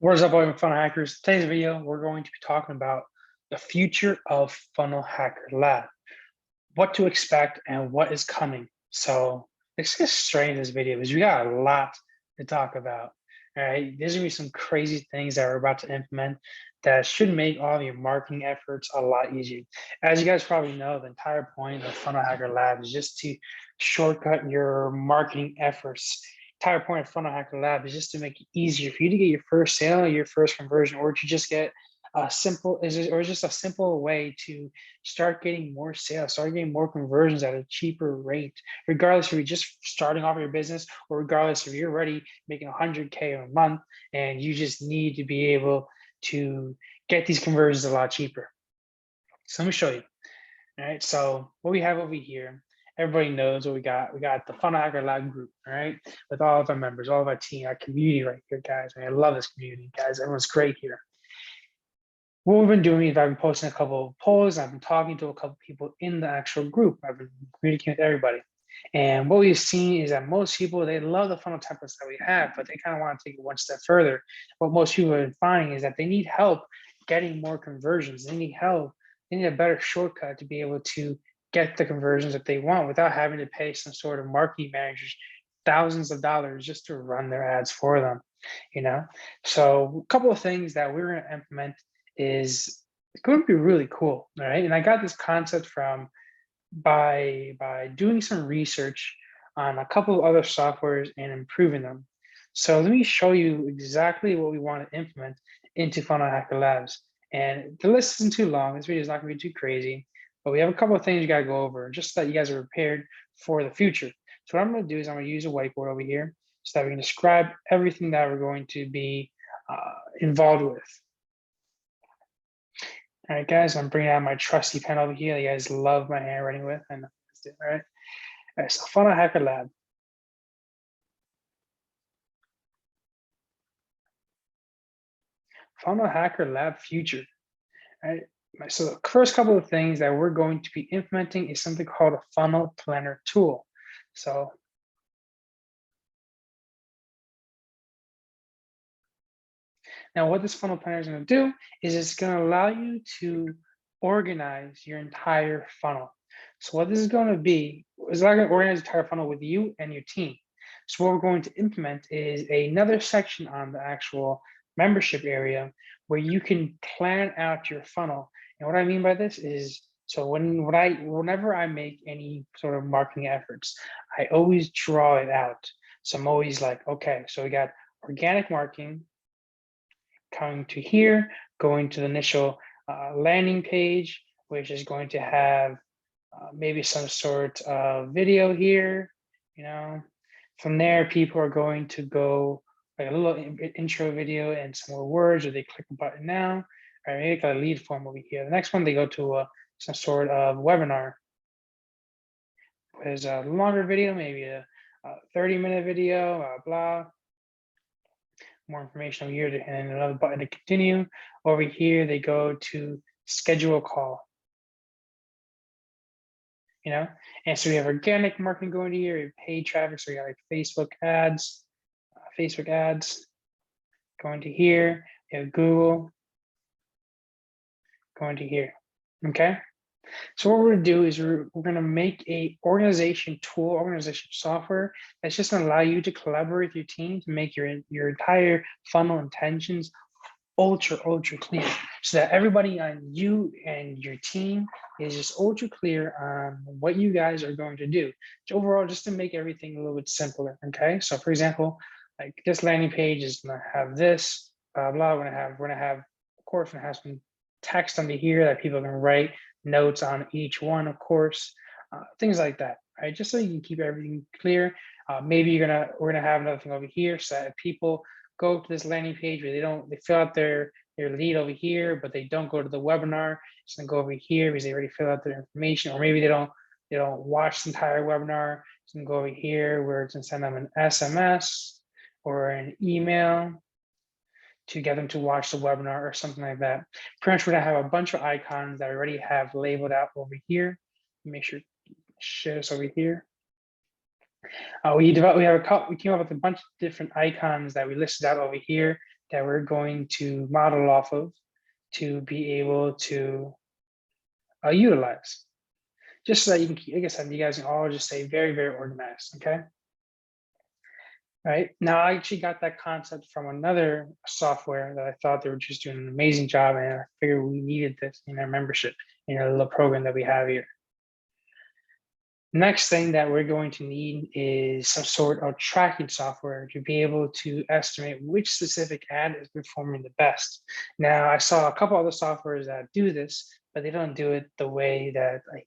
What is up, all funnel hackers? Today's video, we're going to be talking about the future of Funnel Hacker Lab, what to expect and what is coming. So let's get straight into this video because we got a lot to talk about. All right, there's gonna be some crazy things that we're about to implement that should make all of your marketing efforts a lot easier. As you guys probably know, the entire point of Funnel Hacker Lab is just to shortcut your marketing efforts. Entire point of Funnel Hacker Lab is just to make it easier for you to get your first sale, your first conversion, or to just get a simple way to start getting more sales, start getting more conversions at a cheaper rate, regardless if you're just starting off your business or regardless if you're already making 100K a month and you just need to be able to get these conversions a lot cheaper. So let me show you. All right, so what we have over here, everybody knows what we got. We got the Funnel Hacker Lab group, all right, with all of our members, all of our team, our community right here, guys. I love this community, guys. Everyone's great here. What we've been doing is I've been posting a couple of polls. I've been talking to a couple of people in the actual group. I've been communicating with everybody. And what we've seen is that most people, they love the funnel templates that we have, but they kind of want to take it one step further. What most people are finding is that they need help getting more conversions. They need help. They need a better shortcut to be able to get the conversions that they want without having to pay some sort of marketing managers thousands of dollars just to run their ads for them, you know? So a couple of things that we're going to implement is going to be really cool, all right? And I got this concept from by doing some research on a couple of other softwares and improving them. So let me show you exactly what we want to implement into Funnel Hacker Labs. And the list isn't too long. This video is not going to be too crazy, but we have a couple of things you got to go over just so that you guys are prepared for the future. So what I'm going to do is I'm going to use a whiteboard over here so that we can describe everything that we're going to be involved with. All right, guys, I'm bringing out my trusty pen over here. You guys love my handwriting with, and let's do it, all right? All right, so Funnel Hacker Lab. Funnel Hacker Lab future, all right? So the first couple of things that we're going to be implementing is something called a funnel planner tool. So now what this funnel planner is going to do is it's going to allow you to organize your entire funnel. So what this is going to be is going to organize the entire funnel with you and your team. So what we're going to implement is another section on the actual membership area where you can plan out your funnel. And what I mean by this is, so whenever I make any sort of marketing efforts, I always draw it out. So I'm always like, okay, so we got organic marketing, coming to here, going to the initial landing page, which is going to have maybe some sort of video here, you know. From there, people are going to go like a little intro video and some more words, or they click a button now, or maybe got a lead form over here. The next one, they go to some sort of webinar. There's a longer video, maybe a 30-minute video, blah. More information over here, and another button to continue. Over here, they go to schedule a call. You know, and so we have organic marketing going to here, we have paid traffic, so we got like Facebook ads going to here, we have Google going to here. Okay, so what we're going to do is we're going to make a organization software that's just going to allow you to collaborate with your team to make your entire funnel intentions ultra clear, so that everybody on you and your team is just ultra clear on what you guys are going to do. So overall, just to make everything a little bit simpler. Okay, so for example, like this landing page is going to have this blah blah. We're gonna have of course gonna have some text under here that people can write notes on each one, of course, things like that, right? Just so you can keep everything clear. Maybe we're gonna have another thing over here so that if people go to this landing page where they fill out their lead over here, but they don't go to the webinar, it's gonna go over here because they already fill out their information, or maybe they don't watch the entire webinar. It's gonna go over here where it's gonna send them an SMS or an email to get them to watch the webinar or something like that. Pretty much we're gonna have a bunch of icons that I already have labeled out over here. Make sure to share this over here. We came up with a bunch of different icons that we listed out over here that we're going to model off of to be able to utilize. Just so that you can, like I said, you guys can all just stay very, very organized, okay? All right, now I actually got that concept from another software that I thought they were just doing an amazing job, and I figured we needed this in our membership, in our little program that we have here. Next thing that we're going to need is some sort of tracking software to be able to estimate which specific ad is performing the best. Now, I saw a couple other softwares that do this, but they don't do it the way that I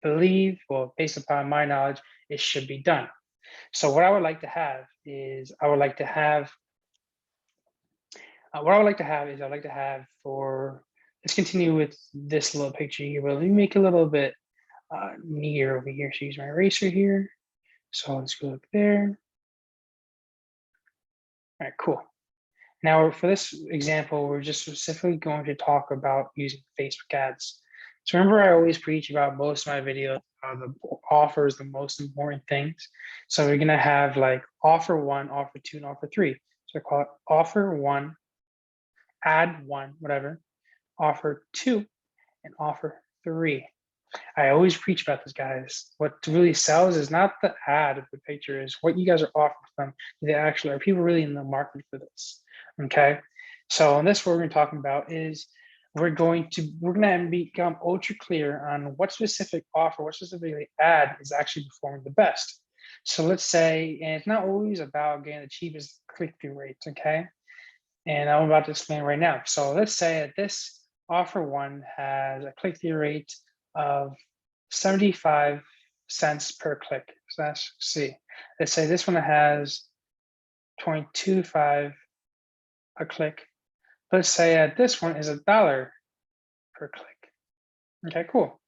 believe, well, based upon my knowledge, it should be done. So what I would like to have is I'd like to have for, let's continue with this little picture here, but let me make it a little bit near over here. So use my eraser here. So let's go up there. All right, cool. Now for this example, we're just specifically going to talk about using Facebook ads. So remember, I always preach about most of my videos, the offer is the most important things. So we're gonna have like offer 1, offer 2, and offer 3. So I call it offer 1, ad 1, whatever, offer 2, and offer 3. I always preach about this, guys. What really sells is not the ad of the picture, is what you guys are offering them. They actually, are people really in the market for this? Okay. So on this, what we're going to talk about is we're going to become ultra clear on what specific offer, what specific ad is actually performing the best. So let's say, and it's not always about getting the cheapest click-through rates, okay? And I'm about to explain right now. So let's say that this offer 1 has a click-through rate of 75 cents per click. So let's see. Let's say this one has 0.25 a click. Let's say this one is $1 per click. Okay, cool.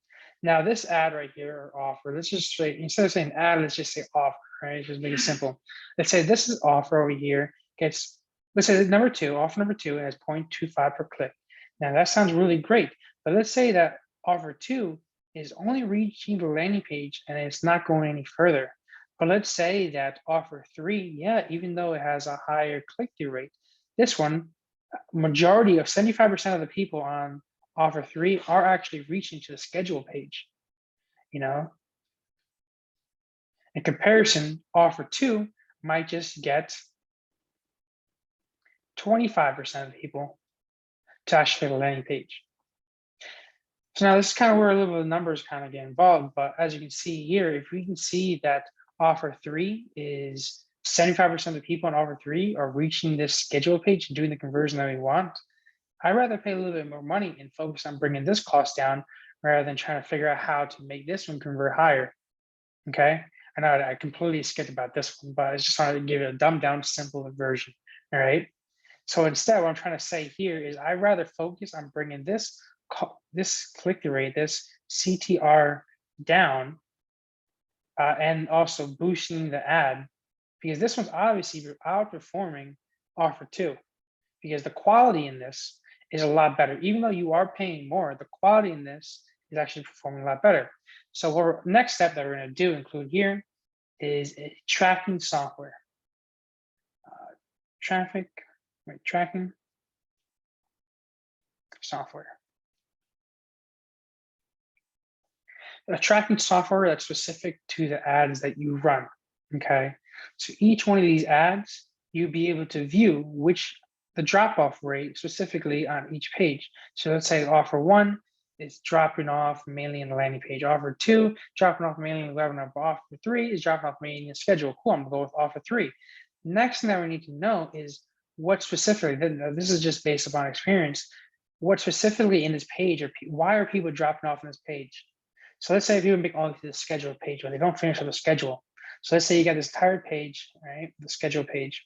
Now this ad right here, or offer, let's just say, instead of saying ad, let's just say offer, right? Just make it simple. Let's say this is offer over here gets, let's say number 2, offer number 2 has 0.25 per click. Now that sounds really great, but let's say that offer 2 is only reaching the landing page and it's not going any further. But let's say that offer 3, yeah, even though it has a higher click-through rate, this one, majority of 75% of the people on offer 3 are actually reaching to the schedule page. You know, in comparison, offer 2 might just get 25% of the people to actually the landing page. So now this is kind of where a little bit of numbers kind of get involved, but as you can see here, if we can see that offer 3 is 75% of the people on offer 3 are reaching this schedule page and doing the conversion that we want, I'd rather pay a little bit more money and focus on bringing this cost down rather than trying to figure out how to make this one convert higher, okay? I know I completely skipped about this one, but I just wanted to give it a dumbed down, simple version, all right? So instead, what I'm trying to say here is I'd rather focus on bringing this click-through rate, this CTR down, and also boosting the ad, because this one's obviously outperforming offer 2, because the quality in this is a lot better. Even though you are paying more, the quality in this is actually performing a lot better. So what next step that we're going to do include here is a tracking software. Tracking software. A tracking software that's specific to the ads that you run, okay? So each one of these ads, you'll be able to view the drop-off rate specifically on each page. So let's say offer 1 is dropping off mainly in the landing page. Offer 2, dropping off mainly in the webinar. Offer 3 is dropping off mainly in the schedule. Cool, I'm gonna go with offer 3. Next thing that we need to know is what specifically, this is just based upon experience, what specifically in this page, or why are people dropping off on this page? So let's say people make all to the schedule page, but they don't finish on the schedule. So let's say you got this entire page, right? The schedule page.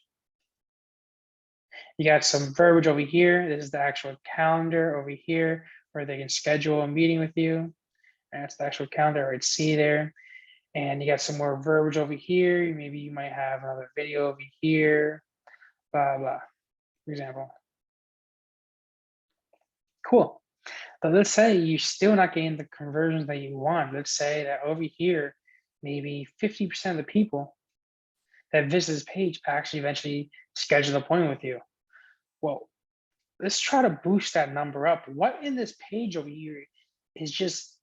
You got some verbiage over here. This is the actual calendar over here where they can schedule a meeting with you. And that's the actual calendar, right? See there. And you got some more verbiage over here. Maybe you might have another video over here, blah, blah, for example. Cool. But let's say you're still not getting the conversions that you want. Let's say that over here, maybe 50% of the people that visit this page actually eventually schedule an appointment with you. Well, let's try to boost that number up. What in this page over here is just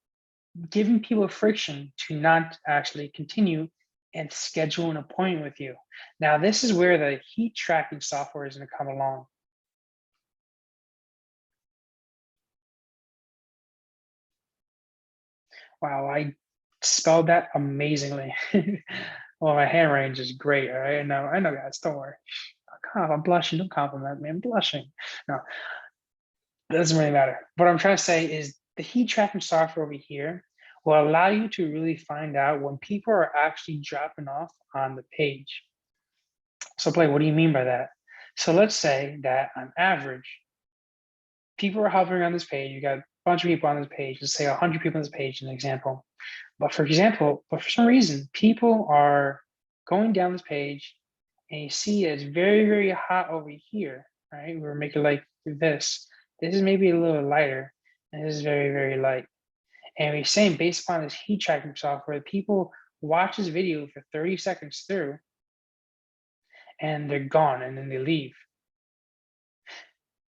giving people friction to not actually continue and schedule an appointment with you? Now, this is where the heat tracking software is going to come along. Wow, I spelled that amazingly. Well, my handwriting is just great. All right, I know, guys. Don't worry. I'm blushing. Don't compliment me. I'm blushing. No, it doesn't really matter. What I'm trying to say is the heat tracking software over here will allow you to really find out when people are actually dropping off on the page. So, Blake, what do you mean by that? So let's say that on average, people are hovering on this page. You got a bunch of people on this page. Let's say 100 people on this page, an example. But for some reason, people are going down this page and you see it's very, very hot over here, right? We're making like this. This is maybe a little lighter, and this is very, very light. And we're saying based upon this heat tracking software, people watch this video for 30 seconds through and they're gone and then they leave.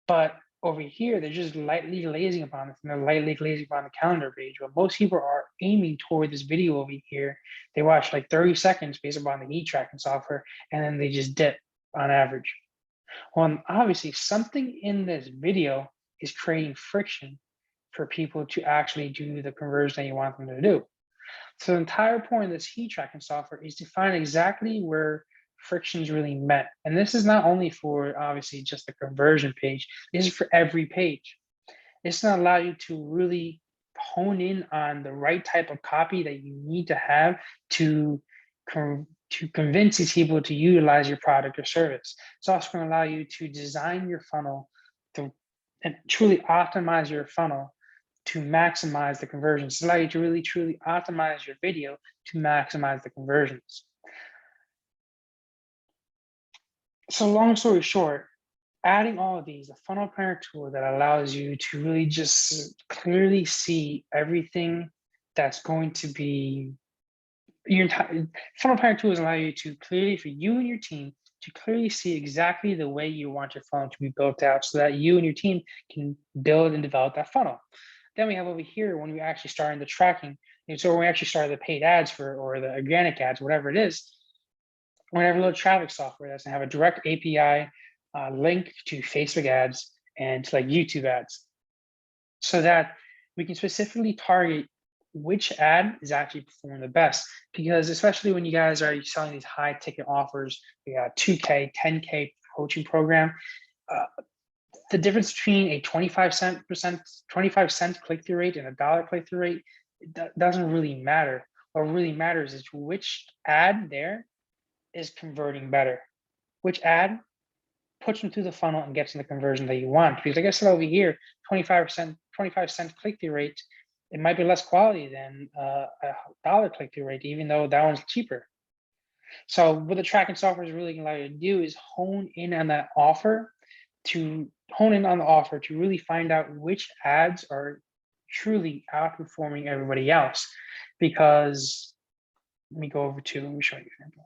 But over here, they're just lightly glazing upon this and they're lightly glazing upon the calendar page. But most people are aiming toward this video over here. They watch like 30 seconds based upon the heat tracking software, and then they just dip on average. Well, obviously something in this video is creating friction for people to actually do the conversion that you want them to do. So the entire point of this heat tracking software is to find exactly where friction is really met. And this is not only for obviously just the conversion page, this is for every page. It's going to allow you to really hone in on the right type of copy that you need to have to convince these people to utilize your product or service. It's also going to allow you to design your funnel and truly optimize your funnel to maximize the conversions. It's allow you to really truly optimize your video to maximize the conversions. So long story short, adding all of these, a funnel planner tool that allows you to really just clearly see everything that's going to be your entire funnel planner tools allow you to clearly, for you and your team, to clearly see exactly the way you want your funnel to be built out so that you and your team can build and develop that funnel. Then we have over here when we actually start in the tracking. And so when we actually start the paid ads or the organic ads, whatever it is, we have a little traffic software that's gonna have a direct API link to Facebook ads and to like YouTube ads, so that we can specifically target which ad is actually performing the best. Because especially when you guys are selling these high ticket offers, we got 2K, 10K coaching program, the difference between a 25 cent click-through rate and a dollar click-through rate, doesn't really matter. What really matters is which ad there is converting better. Which ad puts them through the funnel and gets in the conversion that you want. Because like I said over here, 25 cent click-through rate, it might be less quality than a dollar click-through rate, even though that one's cheaper. So what the tracking software is really going to allow you to do is hone in on the offer to really find out which ads are truly outperforming everybody else. Because let me show you an example.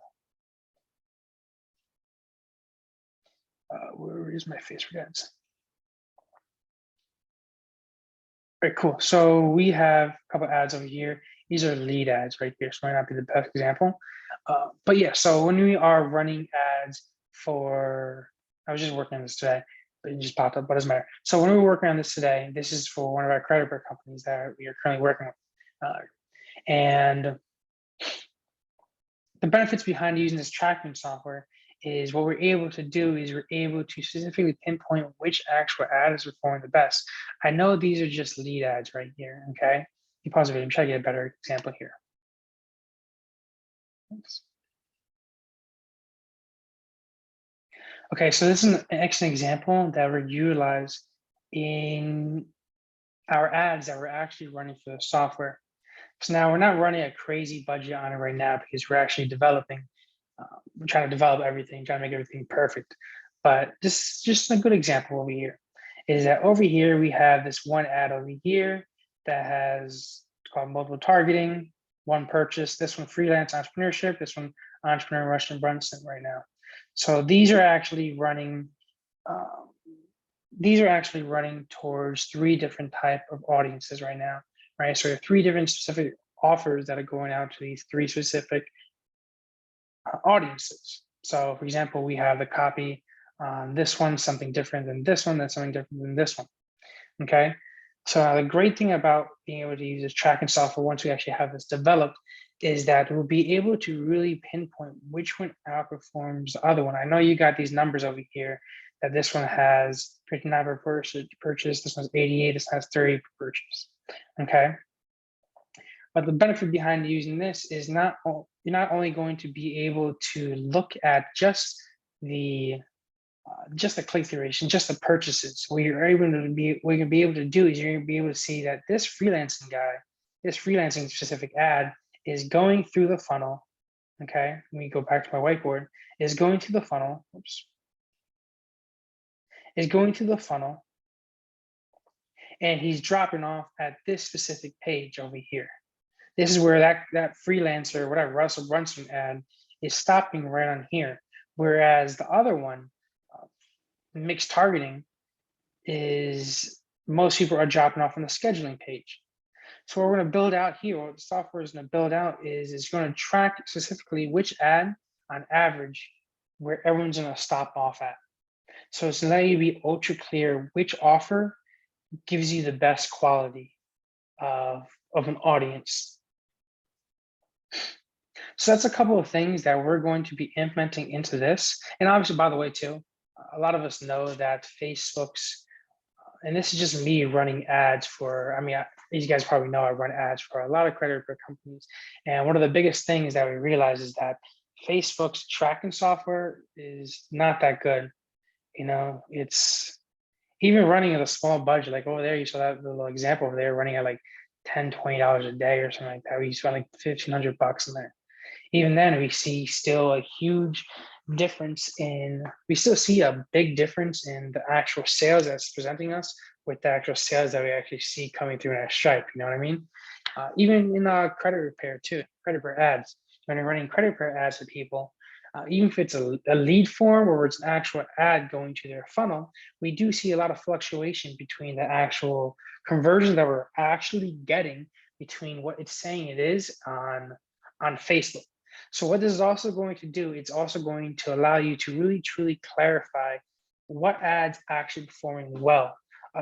Where is my Facebook ads? All right, cool. So we have a couple ads over here. These are lead ads right here, so might not be the best example. But yeah, so when we are running ads for, I was just working on this today, but it just popped up, but it doesn't matter. So when we were working on this today, this is for one of our credit card companies that we are currently working with. And the benefits behind using this tracking software is what we're able to do is we're able to specifically pinpoint which actual ad is performing the best. I know these are just lead ads right here, okay? You pause the video and try to get a better example here. Oops. Okay, so this is an excellent example that we utilize in our ads that we're actually running for the software. So now we're not running a crazy budget on it right now because we're actually developing. We're trying to develop everything, trying to make everything perfect. But this is just a good example over here. Is that over here we have this one ad over here that has called multiple targeting, one purchase, this one freelance entrepreneurship, this one entrepreneur Russian Brunson right now. So these are actually running these are actually running towards 3 different type of audiences right now, right? So there are 3 different specific offers that are going out to these 3 specific audiences. So for example, we have the copy on this one, something different than this one, that's something different than this one, okay? So the great thing about being able to use this tracking software once we actually have this developed is that we'll be able to really pinpoint which one outperforms the other one. I know you got these numbers over here that this one has 59 per purchase, this one's 88, this one has 30 per purchase, okay? But the benefit behind using this is you're not only going to be able to look at just the click-through rate, just the purchases. What you're able to be able to do is you're going to be able to see that this freelancing guy, this freelancing specific ad is going through the funnel. Okay, let me go back to my whiteboard. Is going through the funnel. Oops. Is going through the funnel, and he's dropping off at this specific page over here. This is where that freelancer, whatever Russell Brunson ad, is stopping right on here. Whereas the other one, mixed targeting, is most people are dropping off on the scheduling page. So what we're going to build out here, what the software is going to build out is it's going to track specifically which ad on average where everyone's going to stop off at. So it's going to let you be ultra clear which offer gives you the best quality of an audience. So that's a couple of things that we're going to be implementing into this. And obviously, by the way, too, a lot of us know that Facebook's, and this is just me running ads for, I mean, you guys probably know I run ads for a lot of credit repair companies. And one of the biggest things that we realize is that Facebook's tracking software is not that good. You know, it's even running at a small budget, like over there, you saw that little example over there running at like $10, $20 a day or something like that. We spent like $1,500 in there. Even then, we see still a huge difference we still see a big difference in the actual sales that's presenting us with the actual sales that we actually see coming through in our Stripe. You know what I mean? Even in credit repair too, credit repair ads. When you're running credit repair ads to people, even if it's a lead form or it's an actual ad going to their funnel, we do see a lot of fluctuation between the actual conversions that we're actually getting between what it's saying it is on Facebook. So what this is also going to do, it's also going to allow you to really truly clarify what ads actually performing well.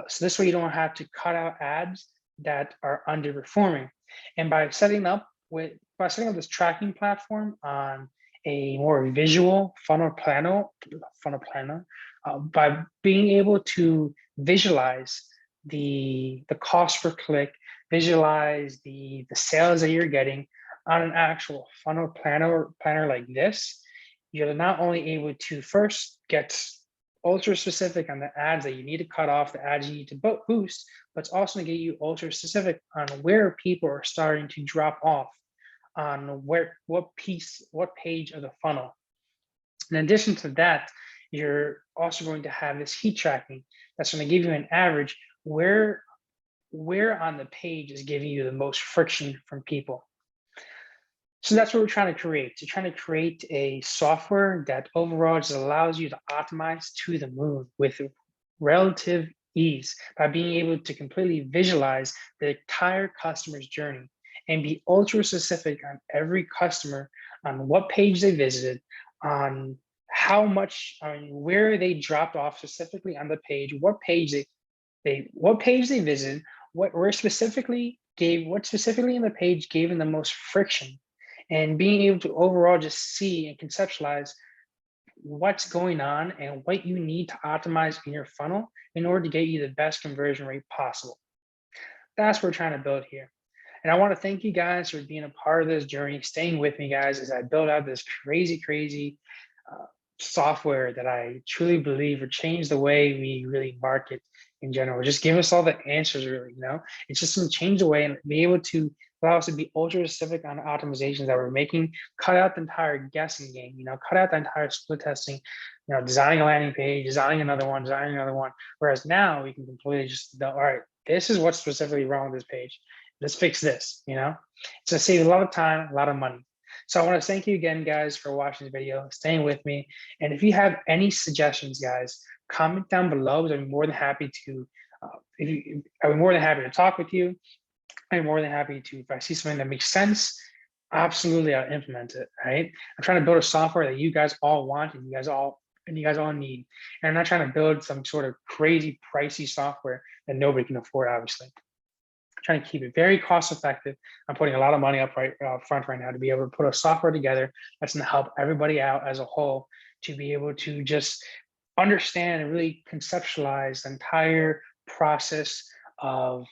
So this way you don't have to cut out ads that are underperforming. And by setting up this tracking platform on a more visual funnel planner, by being able to visualize the cost per click, visualize the sales that you're getting on an actual funnel planner like this, you're not only able to first get ultra specific on the ads that you need to cut off, the ads you need to boost, but it's also going to get you ultra specific on where people are starting to drop off on what page of the funnel. In addition to that, you're also going to have this heat tracking that's going to give you an average where on the page is giving you the most friction from people. So that's what we're trying to create. We're trying to create a software that overall just allows you to optimize to the moon with relative ease by being able to completely visualize the entire customer's journey and be ultra specific on every customer, on what page they visited, on how much, where they dropped off specifically on the page, what page they visited, what specifically in the page gave them the most friction, and being able to overall just see and conceptualize what's going on and what you need to optimize in your funnel in order to get you the best conversion rate possible. That's what we're trying to build here. And I want to thank you guys for being a part of this journey, staying with me, guys, as I build out this crazy software that I truly believe will change the way we really market in general. Just give us all the answers, really. You know, it's just going to change the way and be able to allow us to be ultra specific on the optimizations that we're making, cut out the entire guessing game, you know, cut out the entire split testing, you know, designing a landing page, designing another one. Whereas now we can completely just, all right, this is what's specifically wrong with this page. Let's fix this, you know? It's gonna save a lot of time, a lot of money. So I want to thank you again, guys, for watching this video, staying with me. And if you have any suggestions, guys, comment down below, because I'm more than happy to, I'm more than happy to talk with you. I'm more than happy to, if I see something that makes sense, absolutely I'll implement it, right? I'm trying to build a software that you guys all want and you guys all need. And I'm not trying to build some sort of crazy pricey software that nobody can afford, obviously. I'm trying to keep it very cost effective. I'm putting a lot of money up front right now to be able to put a software together that's going to help everybody out as a whole, to be able to just understand and really conceptualize the entire process of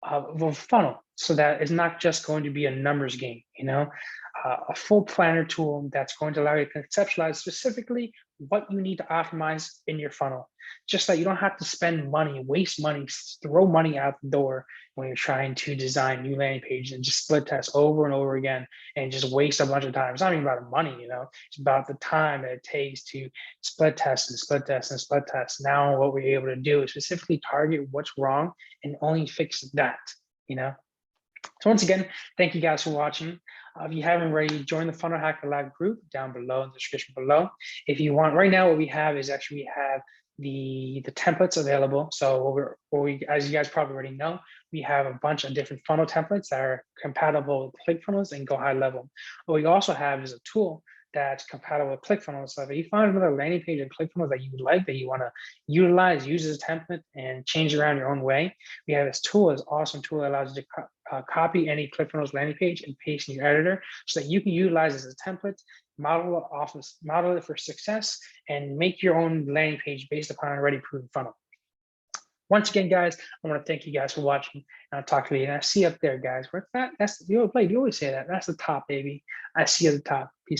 a funnel, so that it's not just going to be a numbers game, a full planner tool that's going to allow you to conceptualize specifically what you need to optimize in your funnel, just that you don't have to spend money, waste money, throw money out the door when you're trying to design new landing pages and just split test over and over again and just waste a bunch of time. It's not even about the money, it's about the time that it takes to split test and split test and split test. Now what we're able to do is specifically target what's wrong and only fix that. So once again, thank you guys for watching. If you haven't already, join the Funnel Hacker Lab group down below in the description below. If you want, right now what we have is actually we have the templates available. So as you guys probably already know, we have a bunch of different funnel templates that are compatible with ClickFunnels and Go High Level. What we also have is a tool that's compatible with ClickFunnels. So if you find another landing page in ClickFunnels that you would like, that you want to utilize, use as a template and change around your own way, we have this tool, this awesome tool that allows you to copy any ClickFunnels landing page and paste in your editor so that you can utilize it as a template, model it for success, and make your own landing page based upon an already proven funnel. Once again, guys, I want to thank you guys for watching. And I'll talk to you. And I see you up there, guys. Where's that? You always say that. That's the top, baby. I see you at the top.